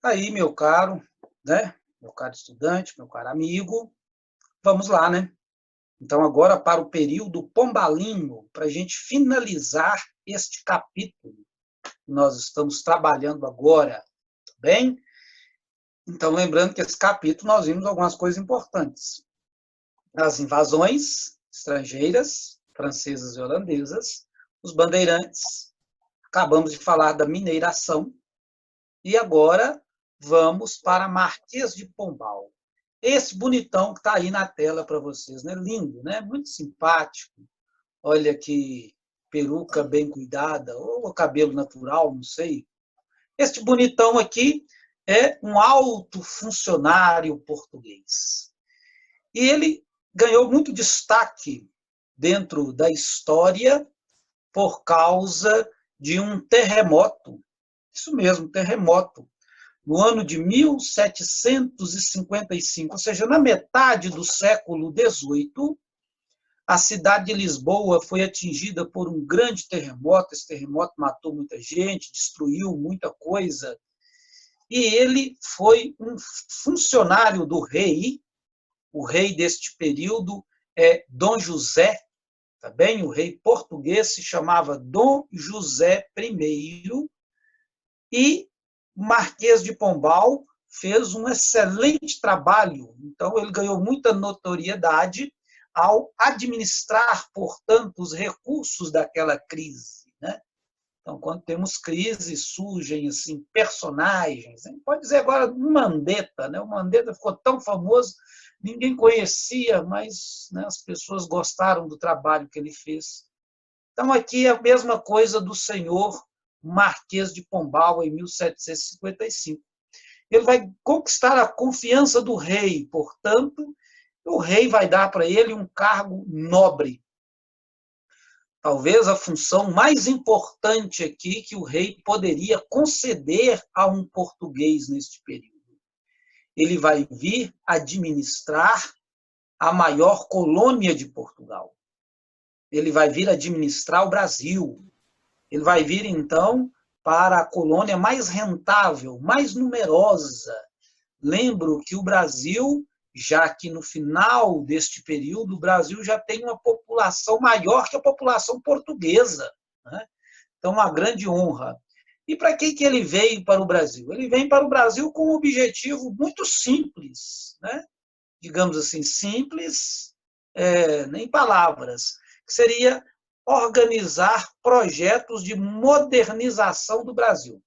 Aí, meu caro, né? Meu caro estudante, meu caro amigo, vamos lá, né? Então, agora para o período pombalino, para a gente finalizar este capítulo que nós estamos trabalhando agora, tá bem? Então, lembrando que esse capítulo nós vimos algumas coisas importantes. As invasões estrangeiras, francesas e holandesas, os bandeirantes, acabamos de falar da mineração, e agora vamos para Marquês de Pombal. Esse bonitão que está aí na tela para vocês, né? Lindo, né? Muito simpático. Olha que peruca bem cuidada, ou cabelo natural, não sei. Este bonitão aqui é um alto funcionário português. E ele ganhou muito destaque dentro da história por causa de um terremoto. Isso mesmo, terremoto. No ano de 1755, ou seja, na metade do século XVIII, a cidade de Lisboa foi atingida por um grande terremoto. Esse terremoto matou muita gente, destruiu muita coisa. E ele foi um funcionário do rei. O rei deste período é Dom José, tá bem? O rei português se chamava Dom José I, e Marquês de Pombal fez um excelente trabalho. Então, ele ganhou muita notoriedade ao administrar, portanto, os recursos daquela crise, né? Então, quando temos crises, surgem assim, personagens. Pode dizer agora o Mandetta, né? O Mandetta ficou tão famoso, ninguém conhecia, mas né, as pessoas gostaram do trabalho que ele fez. Então, aqui é a mesma coisa do senhor Marquês de Pombal, em 1755. Ele vai conquistar a confiança do rei, portanto, o rei vai dar para ele um cargo nobre. Talvez a função mais importante aqui que o rei poderia conceder a um português neste período. Ele vai vir administrar a maior colônia de Portugal. Ele vai vir administrar o Brasil. Ele vai vir, então, para a colônia mais rentável, mais numerosa. Lembro que o Brasil, já que no final deste período, o Brasil já tem uma população maior que a população portuguesa, né? Então, uma grande honra. E para que ele veio para o Brasil? Ele vem para o Brasil com um objetivo muito simples, né? Digamos assim, simples, nem palavras, que seria organizar projetos de modernização do Brasil.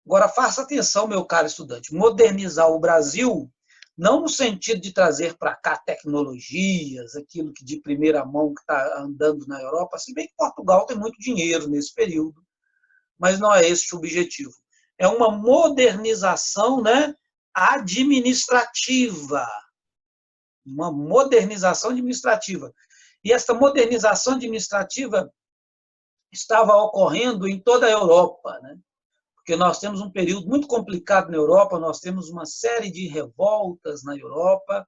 Agora, faça atenção, meu caro estudante, modernizar o Brasil não no sentido de trazer para cá tecnologias, aquilo que de primeira mão que está andando na Europa, se bem que Portugal tem muito dinheiro nesse período, mas não é esse o objetivo. É uma modernização, né, administrativa. Uma modernização administrativa. E essa modernização administrativa estava ocorrendo em toda a Europa, né? Porque nós temos um período muito complicado na Europa, nós temos uma série de revoltas na Europa,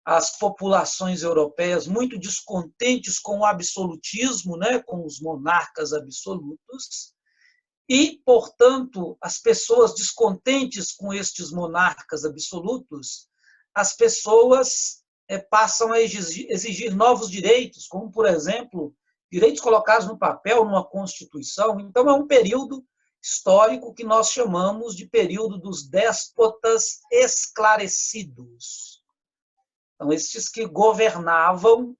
as populações europeias muito descontentes com o absolutismo, né, com os monarcas absolutos, e, portanto, as pessoas descontentes com estes monarcas absolutos, as pessoas passam a exigir novos direitos, como, por exemplo, direitos colocados no papel, numa Constituição. Então, é um período histórico que nós chamamos de período dos déspotas esclarecidos. Então, estes que governavam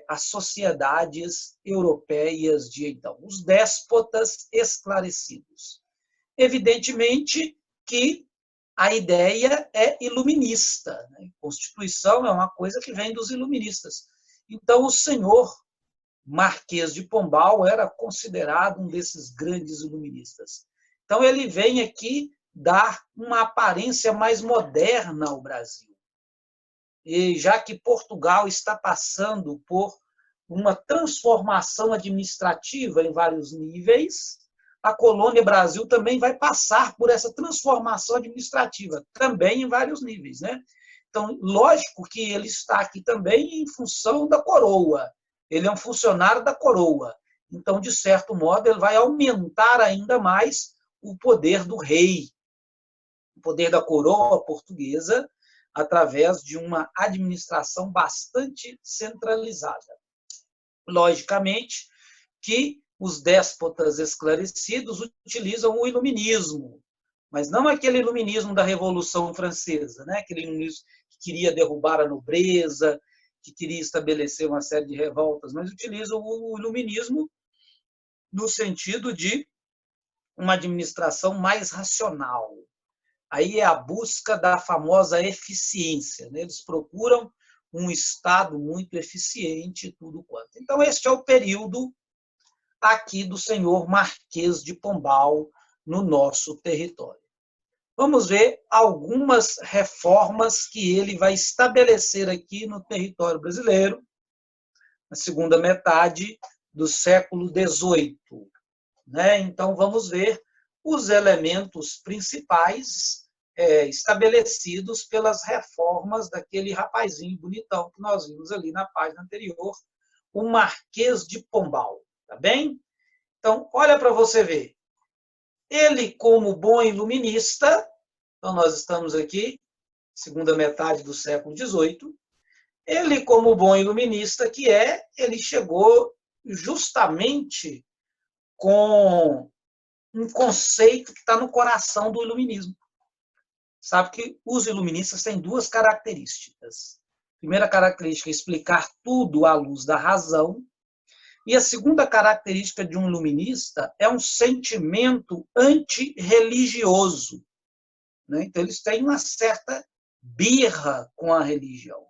as sociedades europeias de então, os déspotas esclarecidos. Evidentemente que a ideia é iluminista, né? Constituição é uma coisa que vem dos iluministas. Então, o senhor Marquês de Pombal era considerado um desses grandes iluministas. Então, ele vem aqui dar uma aparência mais moderna ao Brasil. E já que Portugal está passando por uma transformação administrativa em vários níveis, a colônia Brasil também vai passar por essa transformação administrativa, também em vários níveis, né? Então, lógico que ele está aqui também em função da coroa. Ele é um funcionário da coroa. Então, de certo modo, ele vai aumentar ainda mais o poder do rei, o poder da coroa portuguesa através de uma administração bastante centralizada. Logicamente que os déspotas esclarecidos utilizam o iluminismo, mas não aquele iluminismo da Revolução Francesa, né? Aquele iluminismo que queria derrubar a nobreza, que queria estabelecer uma série de revoltas, mas utilizam o iluminismo no sentido de uma administração mais racional. Aí é a busca da famosa eficiência, né? Eles procuram um Estado muito eficiente e tudo quanto. Então, este é o período aqui do senhor Marquês de Pombal no nosso território. Vamos ver algumas reformas que ele vai estabelecer aqui no território brasileiro, na segunda metade do século XVIII. Né? Então, vamos ver os elementos principais estabelecidos pelas reformas daquele rapazinho bonitão que nós vimos ali na página anterior, o Marquês de Pombal. Tá bem? Então, olha para você ver. Ele, como bom iluminista, então nós estamos aqui, segunda metade do século XVIII, ele, como bom iluminista que é, ele chegou justamente com um conceito que está no coração do iluminismo. Sabe que os iluministas têm duas características. A primeira característica é explicar tudo à luz da razão, e a segunda característica de um iluminista é um sentimento antirreligioso. Né? Então, eles têm uma certa birra com a religião.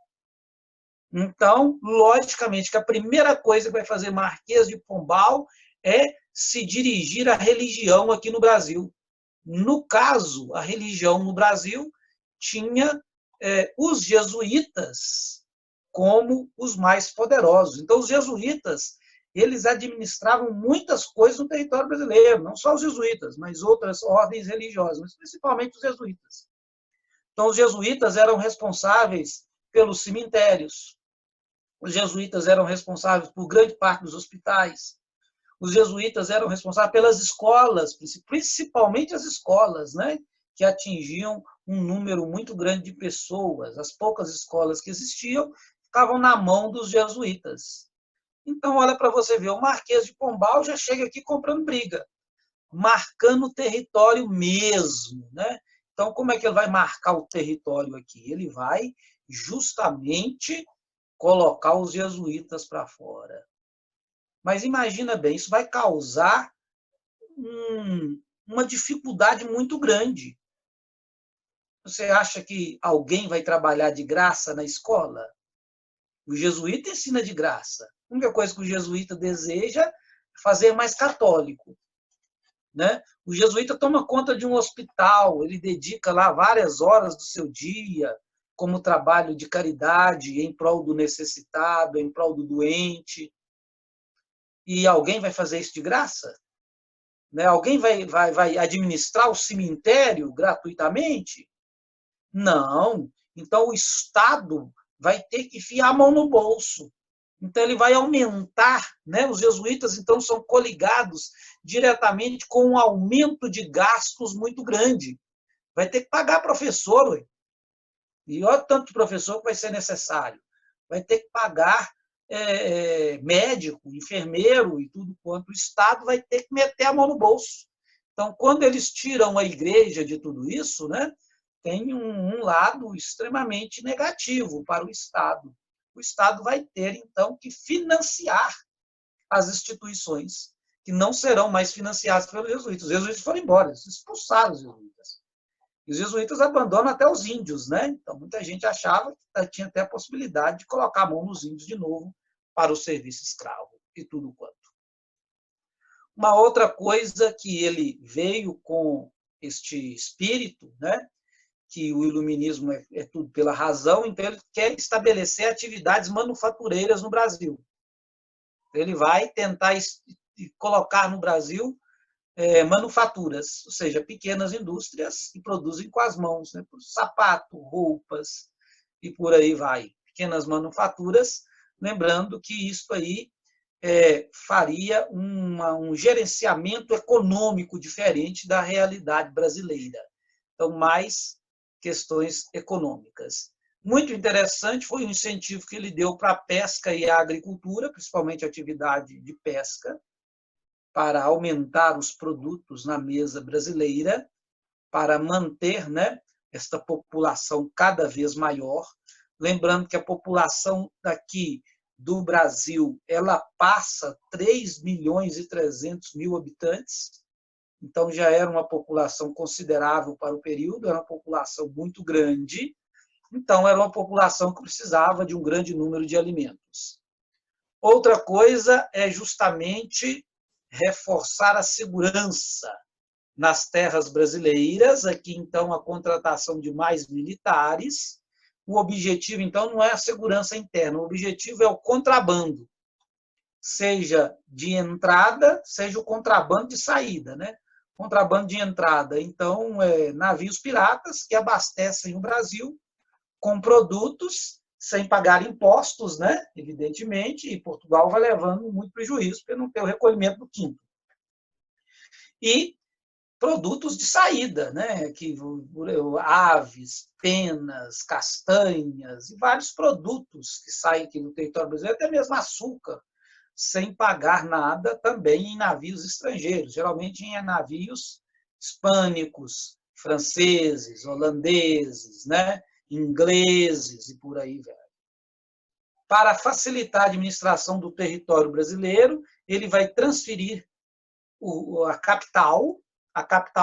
Então, logicamente, que a primeira coisa que vai fazer Marquês de Pombal é se dirigir à religião aqui no Brasil. No caso, a religião no Brasil tinha os jesuítas como os mais poderosos. Então, os jesuítas eles administravam muitas coisas no território brasileiro, não só os jesuítas, mas outras ordens religiosas, mas principalmente os jesuítas. Então, os jesuítas eram responsáveis pelos cemitérios, os jesuítas eram responsáveis por grande parte dos hospitais, os jesuítas eram responsáveis pelas escolas, principalmente as escolas, né, que atingiam um número muito grande de pessoas. As poucas escolas que existiam ficavam na mão dos jesuítas. Então, olha para você ver, o Marquês de Pombal já chega aqui comprando briga, marcando o território mesmo. Né? Então, como é que ele vai marcar o território aqui? Ele vai justamente colocar os jesuítas para fora. Mas imagina bem, isso vai causar uma dificuldade muito grande. Você acha que alguém vai trabalhar de graça na escola? O jesuíta ensina de graça. A única coisa que o jesuíta deseja é fazer mais católico. Né? O jesuíta toma conta de um hospital, ele dedica lá várias horas do seu dia como trabalho de caridade em prol do necessitado, em prol do doente. E alguém vai fazer isso de graça? Né? Alguém vai administrar o cemitério gratuitamente? Não. Então, o Estado vai ter que enfiar a mão no bolso. Então, ele vai aumentar, né? Os jesuítas, então, são coligados diretamente com um aumento de gastos muito grande. Vai ter que pagar professor, ué. E olha o tanto de professor que vai ser necessário. Vai ter que pagar médico, enfermeiro e tudo quanto. O Estado vai ter que meter a mão no bolso. Então, quando eles tiram a igreja de tudo isso, né, tem um lado extremamente negativo para o Estado. O Estado vai ter, então, que financiar as instituições, que não serão mais financiadas pelos jesuítas. Os jesuítas foram embora, eles expulsaram os jesuítas. E os jesuítas abandonam até os índios, né? Então, muita gente achava que tinha até a possibilidade de colocar a mão nos índios de novo para o serviço escravo e tudo quanto. Uma outra coisa que ele veio com este espírito, né? Que o iluminismo é tudo pela razão, então ele quer estabelecer atividades manufatureiras no Brasil. Ele vai tentar colocar no Brasil manufaturas, ou seja, pequenas indústrias que produzem com as mãos, né? Sapato, roupas e por aí vai. Pequenas manufaturas, lembrando que isso aí faria um gerenciamento econômico diferente da realidade brasileira. Então, mais questões econômicas. Muito interessante foi o incentivo que ele deu para a pesca e a agricultura, principalmente a atividade de pesca, para aumentar os produtos na mesa brasileira, para manter, né, esta população cada vez maior. Lembrando que a população daqui do Brasil, ela passa 3 milhões e 300 mil habitantes, então já era uma população considerável para o período, era uma população muito grande, então era uma população que precisava de um grande número de alimentos. Outra coisa é justamente reforçar a segurança nas terras brasileiras, aqui então a contratação de mais militares. O objetivo então não é a segurança interna, o objetivo é o contrabando, seja de entrada, seja o contrabando de saída, né? Contrabando de entrada, então, navios piratas que abastecem o Brasil com produtos sem pagar impostos, né? Evidentemente, e Portugal vai levando muito prejuízo porque não tem o recolhimento do quinto. E produtos de saída, né? Que aves, penas, castanhas e vários produtos que saem aqui no território brasileiro, até mesmo açúcar, sem pagar nada, também em navios estrangeiros, geralmente em navios hispânicos, franceses, holandeses, né? Ingleses e por aí vai. Para facilitar a administração do território brasileiro, ele vai transferir a capital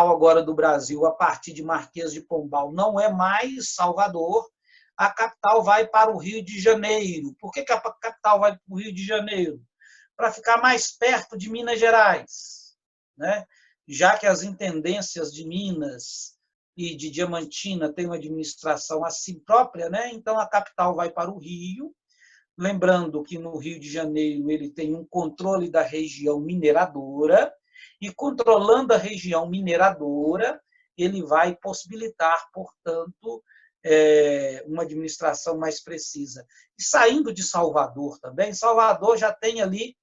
agora do Brasil, a partir de Marquês de Pombal, não é mais Salvador, a capital vai para o Rio de Janeiro. Por que a capital vai para o Rio de Janeiro? Para ficar mais perto de Minas Gerais, né? Já que as intendências de Minas e de Diamantina têm uma administração a si própria, né? Então a capital vai para o Rio, lembrando que no Rio de Janeiro ele tem um controle da região mineradora, e controlando a região mineradora, ele vai possibilitar, portanto, uma administração mais precisa. E saindo de Salvador também, Salvador já tem ali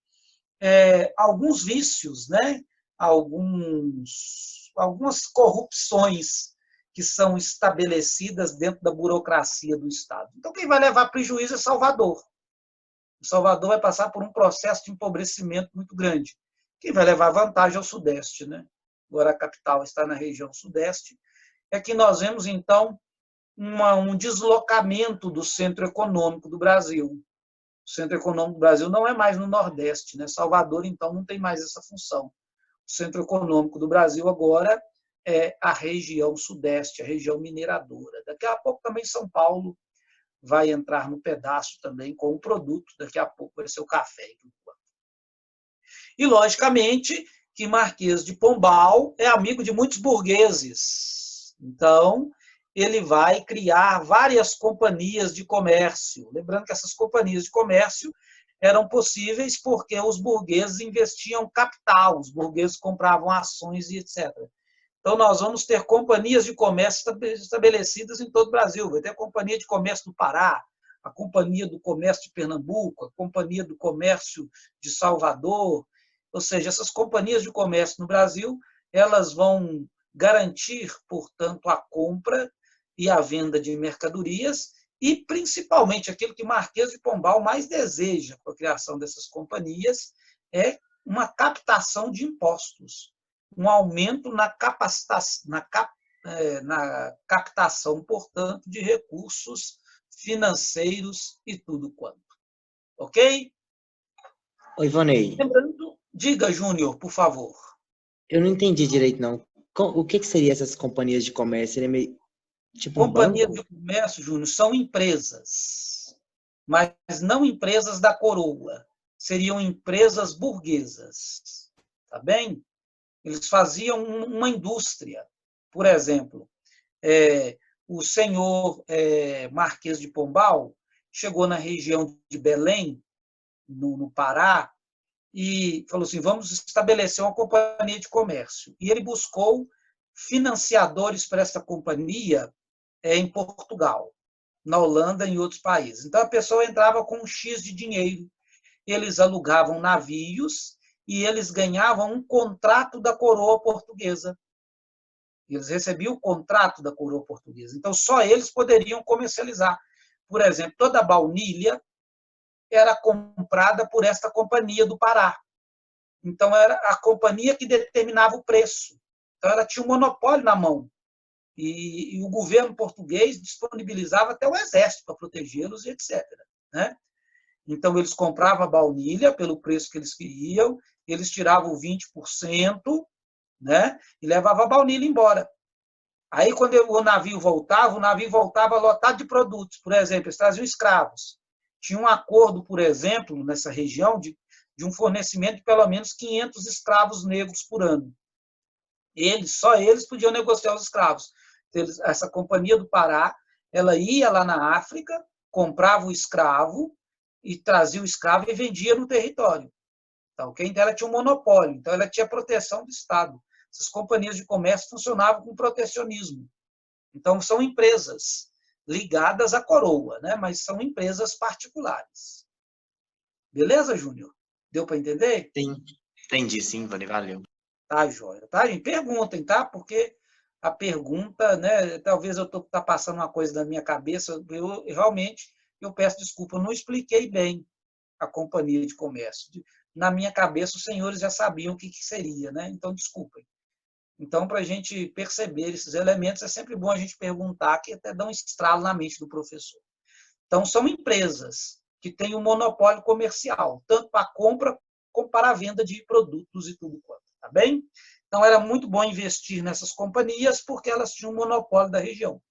alguns vícios, né? Algumas corrupções que são estabelecidas dentro da burocracia do Estado. Então, quem vai levar prejuízo é Salvador. Salvador vai passar por um processo de empobrecimento muito grande. Quem vai levar vantagem é o Sudeste, né? Agora a capital está na região Sudeste. É que nós vemos, então, um deslocamento do centro econômico do Brasil. O centro econômico do Brasil não é mais no Nordeste, né? Salvador, então, não tem mais essa função. O centro econômico do Brasil agora é a região Sudeste, a região mineradora. Daqui a pouco também São Paulo vai entrar no pedaço também com o produto, daqui a pouco vai ser o café. E, logicamente, que Marquês de Pombal é amigo de muitos burgueses. Então, ele vai criar várias companhias de comércio. Lembrando que essas companhias de comércio eram possíveis porque os burgueses investiam capital, os burgueses compravam ações e etc. Então, nós vamos ter companhias de comércio estabelecidas em todo o Brasil. Vai ter a Companhia de Comércio do Pará, a Companhia do Comércio de Pernambuco, a Companhia do Comércio de Salvador. Ou seja, essas companhias de comércio no Brasil, elas vão garantir, portanto, a compra e a venda de mercadorias e, principalmente, aquilo que Marquês de Pombal mais deseja com a criação dessas companhias é uma captação de impostos, um aumento na captação, portanto, de recursos financeiros e tudo quanto. Ok? Oi, Ivonei. Lembrando, diga, Júnior, por favor. Eu não entendi direito, não. O que seriam essas companhias de comércio? Seria meio tipo um banco? Companhias de comércio, Júnior, são empresas, mas não empresas da coroa. Seriam empresas burguesas. Tá bem? Eles faziam uma indústria. Por exemplo, o senhor Marquês de Pombal chegou na região de Belém, no Pará, e falou assim, vamos estabelecer uma companhia de comércio. E ele buscou financiadores para essa companhia em Portugal, na Holanda e em outros países. Então, a pessoa entrava com um X de dinheiro, eles alugavam navios e eles ganhavam um contrato da coroa portuguesa. Eles recebiam o contrato da coroa portuguesa. Então, só eles poderiam comercializar. Por exemplo, toda a baunilha era comprada por esta companhia do Pará. Então, era a companhia que determinava o preço. Então, ela tinha um monopólio na mão. E o governo português disponibilizava até o exército para protegê-los, e etc. Né? Então, eles compravam a baunilha pelo preço que eles queriam, eles tiravam 20%, né? E levavam a baunilha embora. Aí, quando o navio voltava lotado de produtos. Por exemplo, eles traziam escravos. Tinha um acordo, por exemplo, nessa região, de um fornecimento de pelo menos 500 escravos negros por ano. Só eles podiam negociar os escravos. Essa companhia do Pará, ela ia lá na África, comprava o escravo e trazia o escravo e vendia no território. Então, ela tinha um monopólio, então ela tinha proteção do Estado. Essas companhias de comércio funcionavam com protecionismo. Então, são empresas ligadas à coroa, né? Mas são empresas particulares. Beleza, Júnior? Deu para entender? Sim, entendi, sim, valeu. Tá, joia. Tá, gente? Perguntem, tá? Porque a pergunta, né? Talvez eu tá passando uma coisa na minha cabeça, eu peço desculpa, eu não expliquei bem a companhia de comércio. Na minha cabeça, os senhores já sabiam o que seria, né? Então, desculpem. Então, para a gente perceber esses elementos, é sempre bom a gente perguntar, que até dá um estralo na mente do professor. Então, são empresas que têm um monopólio comercial, tanto para a compra como para a venda de produtos e tudo quanto, tá bem? Então, era muito bom investir nessas companhias, porque elas tinham um monopólio da região.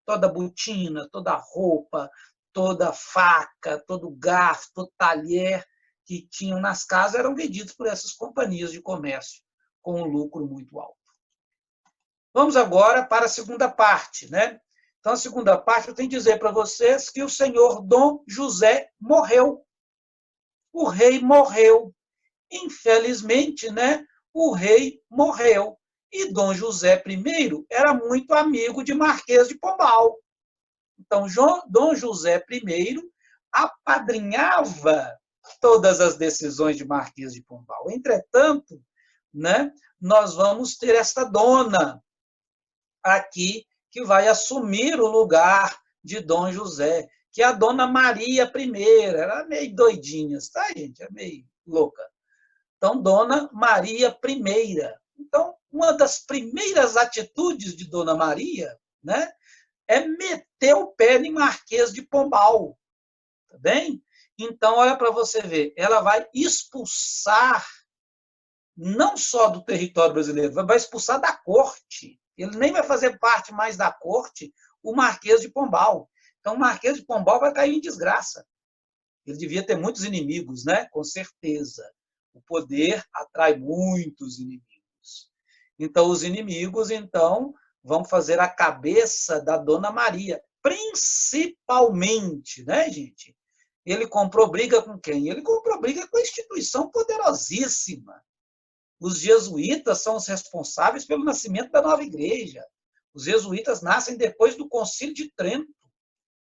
Toda botina, toda roupa, toda faca, todo garfo, todo talher que tinham nas casas eram vendidos por essas companhias de comércio, com um lucro muito alto. Vamos agora para a segunda parte, né? Então, a segunda parte, eu tenho que dizer para vocês que o senhor Dom José morreu. O rei morreu. Infelizmente, né? O rei morreu. E Dom José I era muito amigo de Marquês de Pombal. Então, Dom José I apadrinhava todas as decisões de Marquês de Pombal. Entretanto, né, nós vamos ter esta dona aqui que vai assumir o lugar de Dom José, que é a Dona Maria I. Era meio doidinha, tá, gente? É meio louca. Então, Dona Maria I. Então, uma das primeiras atitudes de Dona Maria, né, é meter o pé em Marquês de Pombal. Tá bem? Então, olha para você ver, ela vai expulsar não só do território brasileiro, vai expulsar da corte. Ele nem vai fazer parte mais da corte, o Marquês de Pombal. Então, o Marquês de Pombal vai cair em desgraça. Ele devia ter muitos inimigos, né? Com certeza. O poder atrai muitos inimigos. Então, os inimigos, vão fazer a cabeça da Dona Maria. Principalmente, né, gente? Ele comprou briga com quem? Ele comprou briga com a instituição poderosíssima. Os jesuítas são os responsáveis pelo nascimento da nova igreja. Os jesuítas nascem depois do Concílio de Trento.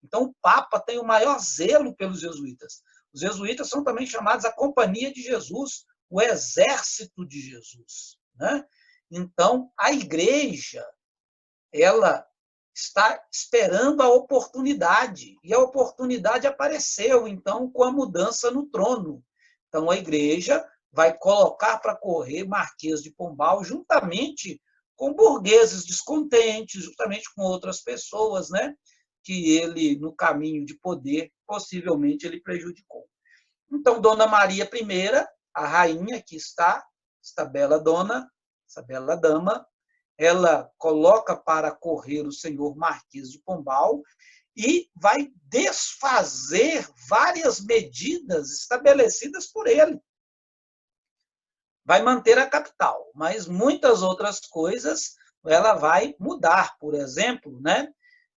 Então, o Papa tem o maior zelo pelos jesuítas. Os jesuítas são também chamados a Companhia de Jesus, o Exército de Jesus. Né? Então, a igreja, ela está esperando a oportunidade. E a oportunidade apareceu, então, com a mudança no trono. Então, a igreja vai colocar para correr Marquês de Pombal juntamente com burgueses descontentes, juntamente com outras pessoas, né, que ele, no caminho de poder, possivelmente ele prejudicou. Então, Dona Maria I, a rainha que está, esta bela dona, essa bela dama, ela coloca para correr o senhor Marquês de Pombal e vai desfazer várias medidas estabelecidas por ele. Vai manter a capital, mas muitas outras coisas ela vai mudar. Por exemplo, né?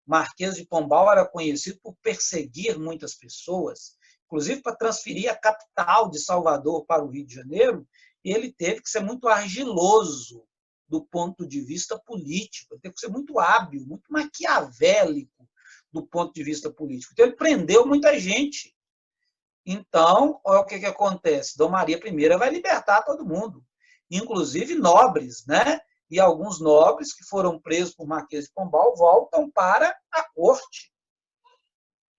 Marquês de Pombal era conhecido por perseguir muitas pessoas, inclusive para transferir a capital de Salvador para o Rio de Janeiro, ele teve que ser muito argiloso do ponto de vista político, ele teve que ser muito hábil, muito maquiavélico do ponto de vista político. Então, ele prendeu muita gente. Então, olha o que acontece. Dom Maria I vai libertar todo mundo, inclusive nobres, né? E alguns nobres que foram presos por Marquês de Pombal voltam para a corte.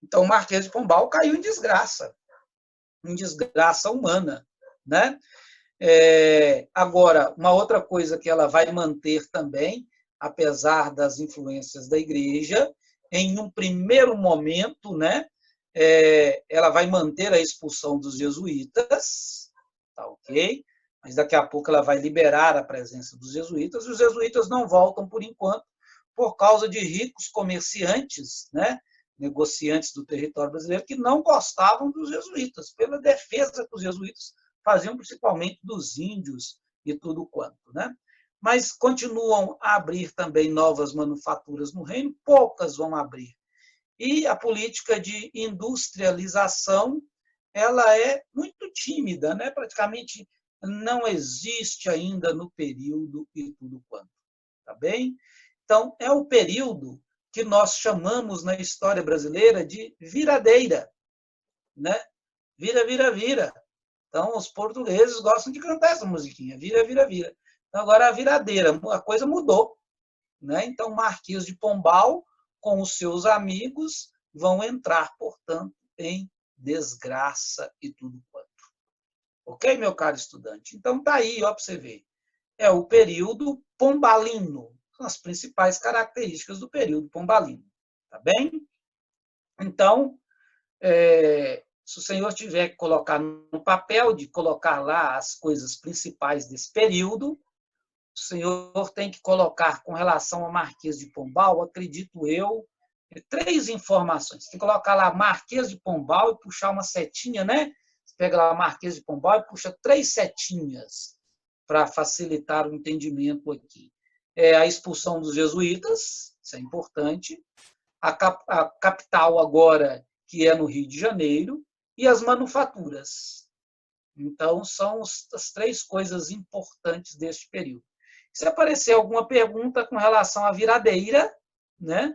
Então, o Marquês de Pombal caiu em desgraça humana, né? Agora, uma outra coisa que ela vai manter também, apesar das influências da igreja, em um primeiro momento, né, ela vai manter a expulsão dos jesuítas, tá ok? Mas daqui a pouco ela vai liberar a presença dos jesuítas, e os jesuítas não voltam por enquanto, por causa de ricos comerciantes, né, negociantes do território brasileiro, que não gostavam dos jesuítas, pela defesa que os jesuítas faziam principalmente dos índios e tudo quanto, né? Mas continuam a abrir também novas manufaturas no reino, poucas vão abrir. E a política de industrialização, ela é muito tímida, né? Praticamente não existe ainda no período e tudo quanto, tá bem? Então, é o período que nós chamamos na história brasileira de viradeira, né? Vira, vira, vira. Então, os portugueses gostam de cantar essa musiquinha, vira, vira, vira. Então, agora a viradeira, a coisa mudou, né? Então, Marquês de Pombal, com os seus amigos, vão entrar, portanto, em desgraça e tudo quanto. Ok, meu caro estudante? Então, tá aí, ó, para você ver. É o período pombalino, são as principais características do período pombalino, tá bem? Então, se o senhor tiver que colocar no papel, de colocar lá as coisas principais desse período, o senhor tem que colocar com relação ao Marquês de Pombal, acredito eu, 3 informações. Tem que colocar lá Marquês de Pombal e puxar uma setinha, né? Você pega lá Marquês de Pombal e puxa 3 setinhas para facilitar o entendimento aqui. A expulsão dos jesuítas, isso é importante. A capital agora, que é no Rio de Janeiro, e as manufaturas. Então, são as 3 coisas importantes deste período. Se aparecer alguma pergunta com relação à viradeira, né,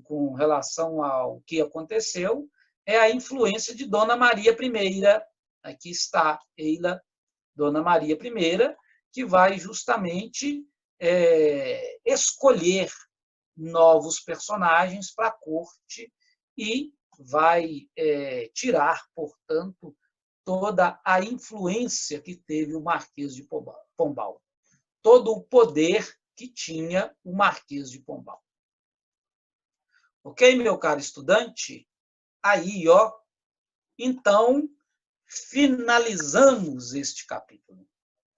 com relação ao que aconteceu, é a influência de Dona Maria I. Aqui está Eila, Dona Maria I, que vai justamente escolher novos personagens para a corte e vai tirar, portanto, toda a influência que teve o Marquês de Pombal, todo o poder que tinha o Marquês de Pombal. Ok, meu caro estudante? Aí, ó, então, finalizamos este capítulo,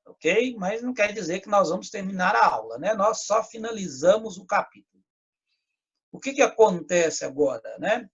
ok? Mas não quer dizer que nós vamos terminar a aula, né? Nós só finalizamos o capítulo. O que acontece agora, né?